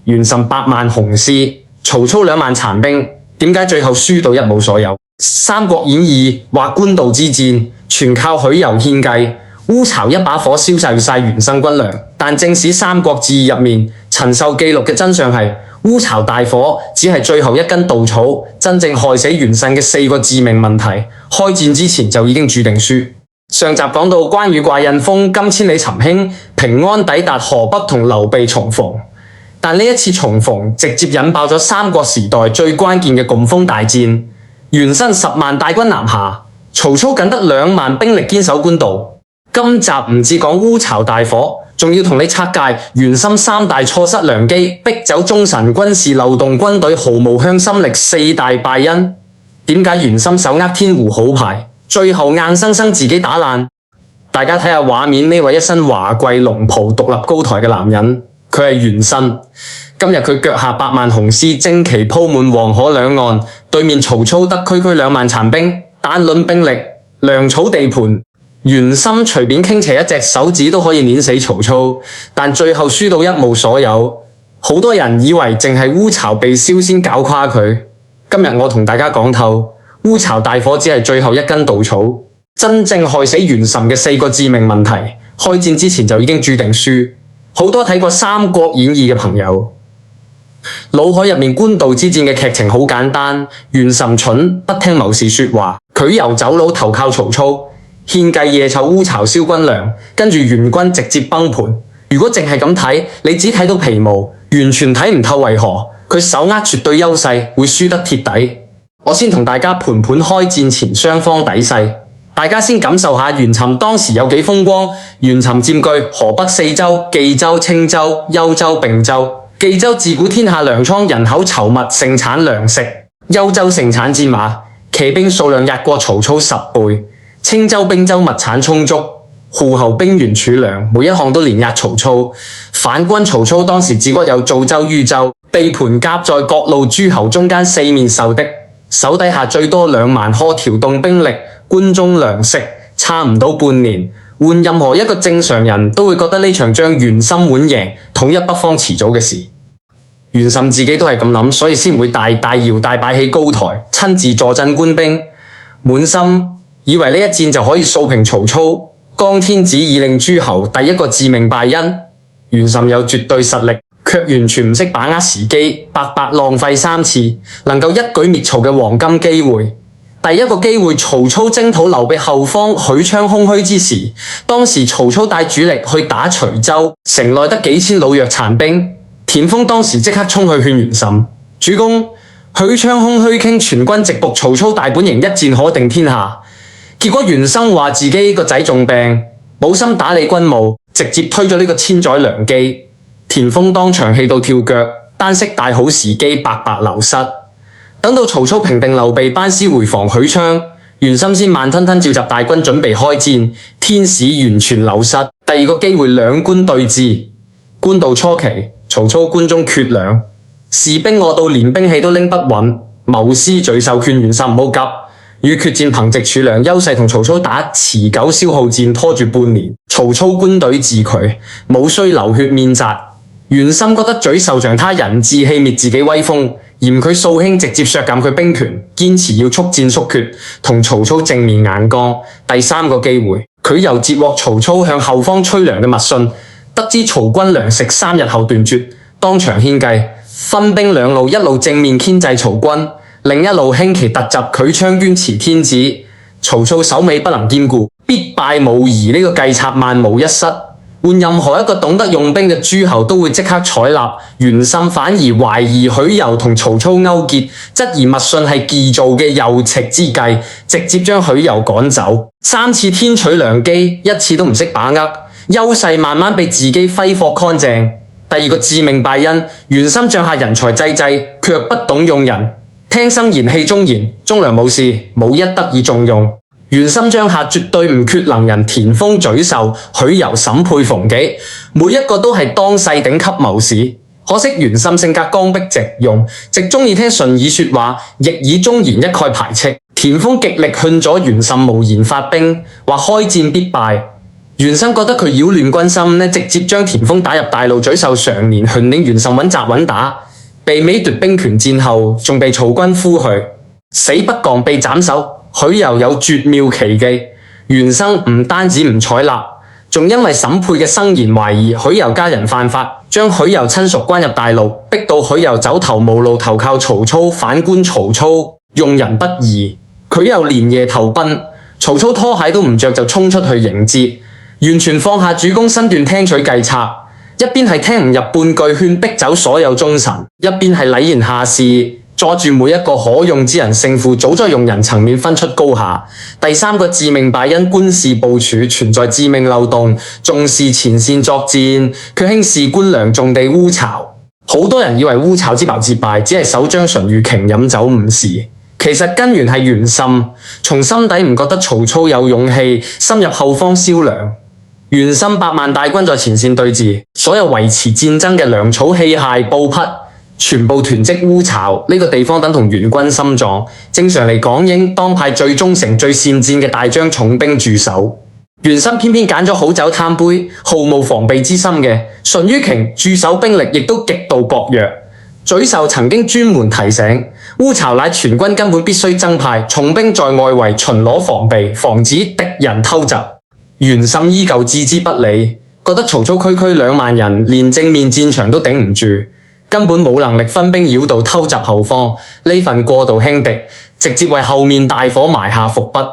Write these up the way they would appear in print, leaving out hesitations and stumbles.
袁紹8萬雄師，曹操2萬殘兵，點解最後輸到一無所有？《三國演義》話官渡之戰全靠許攸獻計，烏巢一把火燒晒袁紹軍糧。但正史《三國志》入面陳壽記錄嘅真相係，烏巢大火只係最後一根稻草，真正害死袁紹嘅4個致命問題，開戰之前就已經注定輸。上集講到關羽掛印封，金千里尋兄，平安抵達河北同劉備重逢。但呢一次重逢直接引爆咗三國時代最關鍵嘅共豐大戰。袁紹10萬大軍南下，曹操僅得2萬兵力堅守官渡。今集唔止講烏巢大火，仲要同你拆解袁紹3大錯失良機，逼走忠臣軍事漏洞軍隊毫無向心力4大敗因。點解袁紹手握天胡好牌，最後硬生生自己打爛？大家睇下畫面，呢位一身華貴龍袍獨立高台嘅男人，佢係袁紹。今日佢腳下8萬雄師旌旗鋪滿黃河兩岸，對面曹操得區2萬殘兵。單論兵力、糧草地盤，袁紹隨便傾斜一隻手指都可以碾死曹操，但最後輸到一無所有。好多人以為淨係烏巢被燒先搞垮佢，今日我同大家講透，烏巢大火只係最後一根稻草，真正害死袁紹嘅4個致命問題，開戰之前就已經注定輸。好多睇過《三國演義》嘅朋友，腦海入面官渡之戰嘅劇情好簡單，袁紹蠢不聽謀士說話，許攸走佬投靠曹操，獻計夜湊烏巢燒軍糧，跟住袁軍直接崩盤。如果淨係咁睇，你只睇到皮毛，完全睇唔透為何佢手握絕對優勢會輸得鐵底。我先同大家盤盤開戰前雙方底勢，大家先感受下袁尋當時有幾風光。袁尋佔據河北4州、冀州、青州、幽州、并州。冀州自古天下糧倉，人口稠密，盛產糧食；幽州盛產戰馬，騎兵數量壓過曹操10倍；青州、并州物產充足，戶侯兵員儲糧，每一項都連壓曹操。反觀曹操當時只不過有造州、豫州，地盤夾在各路諸侯中間四面受敵，手底下最多2萬，可調動兵力、關中糧食，差唔到半年。換任何一個正常人都會覺得呢場仗袁紹穩贏，統一北方遲早嘅事。袁紹自己都係咁諗，所以先會大搖大擺起高台，親自坐鎮官兵，滿心以為呢一戰就可以掃平曹操，江天子以令諸侯。第一個致命敗因，袁紹有絕對實力，卻完全唔識把握時機，白白浪費3次能夠一舉滅曹嘅黃金機會。第一個機會，曹操征討劉備後方許昌空虛之時，當時曹操帶主力去打徐州，城內得幾千老弱殘兵。田豐當時即刻衝去勸袁紹，主公，許昌空虛傾全軍直撲曹操大本營，一戰可定天下。結果袁紹話自己個仔重病，冇心打理軍務，直接推咗呢個千載良機。田豐當場氣到跳腳，單惜大好時機，白白流失。等到曹操平定劉備，班師回防許昌，袁紹先慢吞吞召集大軍準備開戰，天使完全流失。第二個機會，兩官對峙，官渡初期，曹操關中缺糧，士兵餓到連兵器都拎不穩，謀士沮授勸袁紹唔好急，與決戰憑藉儲糧優勢同曹操打持久消耗戰，拖住半年。曹操軍隊自拒，無需流血面砸。袁紹覺得沮授像他人志氣滅自己威風，嫌佢掃興，直接削減佢兵權，堅持要速戰速決，同曹操正面硬剛。第三個機會，佢又接獲曹操向後方催糧嘅密信，得知曹軍糧食3日後斷絕，當場獻計，分兵2路，一路正面牽制曹軍，另一路輕騎突襲許昌捐持天子。曹操首尾不能兼顧，必敗無疑，呢個計策萬無一失。換任何一個懂得用兵嘅諸侯都會即刻採納，袁紹反而懷疑許攸同曹操勾結，質疑密信係偽造嘅右挾之計，直接將許攸趕走。3次天取良機，一次都唔識把握，優勢慢慢被自己揮霍乾淨。第二個致命敗因，袁紹帳下人才濟濟，卻不懂用人，聽生言棄忠言，忠良武士冇一得以重用。袁紹帳下絕對唔缺能人，田豐、沮授、許攸、審配、馮紀，每一個都係當世頂級謀士。可惜袁紹性格剛愎直用，直中意聽順耳說話，逆耳忠言一概排斥。田豐極力勸阻袁紹無言發兵，話開戰必敗。袁心覺得佢擾亂軍心呢，直接將田豐打入大路，沮授常年勸領袁紹穩紮穩打，被美奪兵權戰後，仲被曹軍俘去，死不降被斬首。許攸有絕妙奇技，袁生唔單止唔採納，仲因為審判嘅生言懷疑許攸家人犯法，將許攸親屬關入大牢，逼到許攸走投無路，投靠曹操，反觀曹操用人不疑，佢又連夜投奔，曹操拖鞋都唔着就衝出去迎接，完全放下主公身段聽取計策，一邊係聽唔入半句勸逼走所有忠臣，一邊係禮賢下士，捉住每一個可用之人勝負，早在用人層面分出高下。第三個致命敗因軍事部署存在致命漏洞，重視前線作戰，卻輕視官糧重地烏巢。好多人以為烏巢之謀之敗只係首將淳于瓊飲酒誤事，其實根源係袁心，從心底唔覺得曹操有勇氣深入後方銷糧。袁心8萬大軍在前線對峙，所有維持戰爭嘅糧草器械布匹全部囤積烏巢，呢個地方等同袁軍心臟。正常嚟講，應當派最忠誠、最善戰嘅大將重兵駐守。袁心偏偏揀咗好酒貪杯、毫無防備之心嘅淳于瓊駐守兵力亦都極度薄弱。沮授曾經專門提醒，烏巢乃全軍根本必須增派重兵在外圍巡邏防備，防止敵人偷襲。袁心依舊置之不理，覺得曹操區區2萬人連正面戰場都頂唔住，根本冇能力分兵繞道偷襲後方。呢份過度輕敵，直接為後面大火埋下伏筆。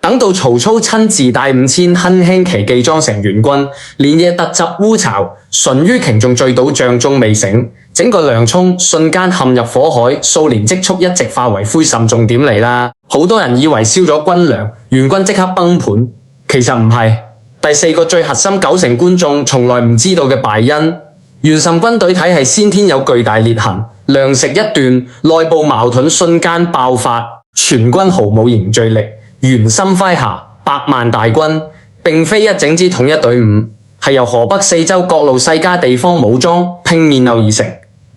等到曹操親自帶5000輕輕騎騎裝成援軍，連夜突襲烏巢，淳于瓊仲醉倒帳中未醒，整個糧倉瞬間陷入火海，數年積蓄一直化為灰燼。重點嚟啦，好多人以為燒咗軍糧，袁軍即刻崩盤。其實唔係，第四個最核心90%觀眾從來唔知道嘅敗因，袁紹軍隊體系先天有巨大裂痕，糧食一斷，內部矛盾瞬間爆發，全軍毫無凝聚力。袁心麾下100萬大軍，並非一整支統一隊伍，係由河北四周各路世家地方武裝拼面鬥而成，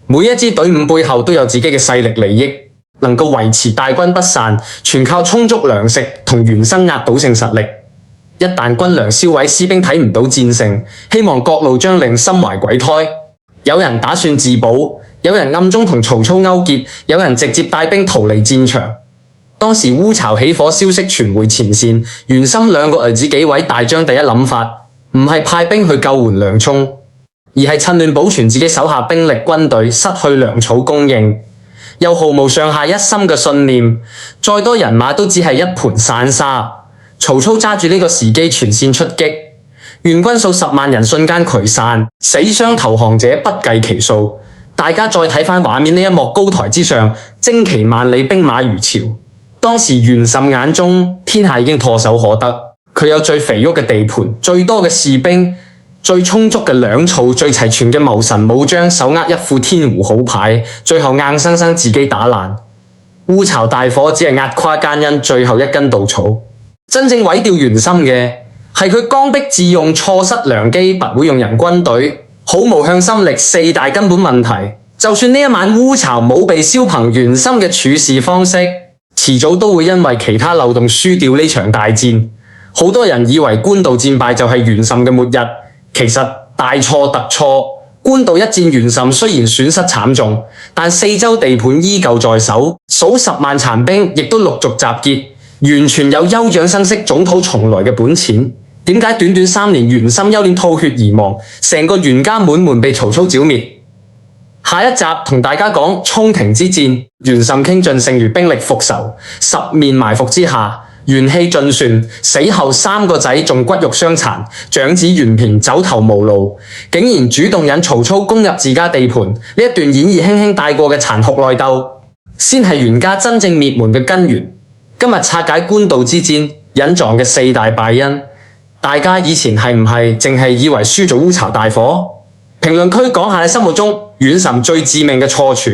每一支隊伍背後都有自己嘅勢力利益，能夠維持大軍不散，全靠充足糧食同袁生壓倒性實力。一旦軍糧燒毀，士兵睇唔到戰勝，希望各路將領心懷鬼胎。有人打算自保，有人暗中同曹操勾結，有人直接帶兵逃離戰場。當時烏巢起火消息傳回前線，袁心2個兒子幾位大將第一諗法唔係派兵去救援糧倉，而係趁亂保存自己手下兵力軍隊，失去糧草供應，又毫無上下一心嘅信念，再多人馬都只係一盤散沙。曹操揸住呢個時機全線出擊，袁軍數10萬人瞬間潰散，死傷投降者不計其數。大家再睇返畫面呢一幕，高台之上旌旗萬里，兵馬如潮。當時袁紹眼中天下已經唾手可得，佢有最肥沃嘅地盤，最多嘅士兵，最充足嘅糧草，最齊全嘅謀臣武將，手握一副天胡好牌，最後硬生生自己打爛。烏巢大火只係壓垮奸因最後一根稻草。真正毀掉袁心嘅係佢剛愎自用，錯失良機，不會用人軍隊，好無向心力，4大根本問題。就算呢一晚烏巢冇被燒憑袁心嘅處事方式，遲早都會因為其他漏洞輸掉呢場大戰。好多人以為官渡戰敗就係袁心嘅末日，其實大錯特錯。官渡一戰，袁心雖然損失慘重，但四周地盤依舊在手，數10萬殘兵亦都陸續集結，完全有休養生息、捲土重來嘅本錢。點解短短3年袁心休練吐血而亡，成個袁家滿門被曹操剿滅？下一集同大家講沖庭之戰，袁心傾盡剩餘兵力復仇，10面埋伏之下元氣盡絢，死後3個仔仲骨肉相殘，長子袁平走投無路，竟然主動引曹操攻入自家地盤。呢一段演義輕輕帶過嘅殘酷內鬥，先係袁家真正滅門嘅根源。今日拆解官渡之戰隱藏嘅4大敗因，大家以前係唔係淨係以為輸咗烏巢大火？評論區講下你心目中袁心最致命嘅錯處。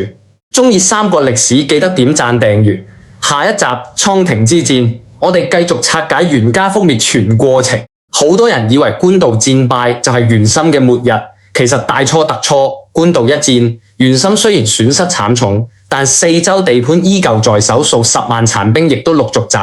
鍾意三國歷史記得點讚訂閱。下一集沖庭之戰，我哋繼續拆解袁家覆滅全過程。好多人以為官渡戰敗就係袁心嘅末日，其實大錯特錯。官渡一戰，袁心雖然損失慘重，但四周地盤依舊在手，數10萬殘兵亦都陸續集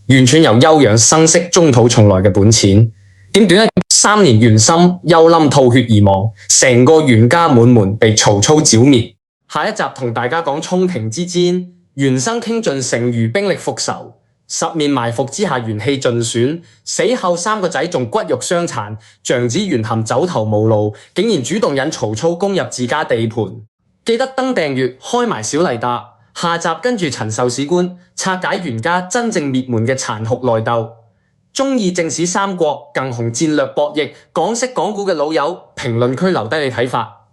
結，完全由休養生息、捲土重來嘅本錢。短短3年，袁心憂冧吐血而亡，成個袁家滿門被曹操剿滅。下一集同大家講沖庭之戰，袁生傾盡剩餘兵力復仇，10面埋伏之下元氣盡損，死後3個仔仲骨肉相殘，長子袁含走投無路，竟然主動引曹操攻入自家地盤。記得登訂閱開埋小黎達，下集跟住陳壽史官拆解袁家真正滅門嘅殘酷內鬥。中意正史三國更雄戰略博弈港式港股嘅老友，評論區留低你睇法。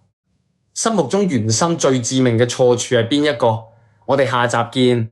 心目中袁心最致命嘅錯處係邊一個？我哋下集見。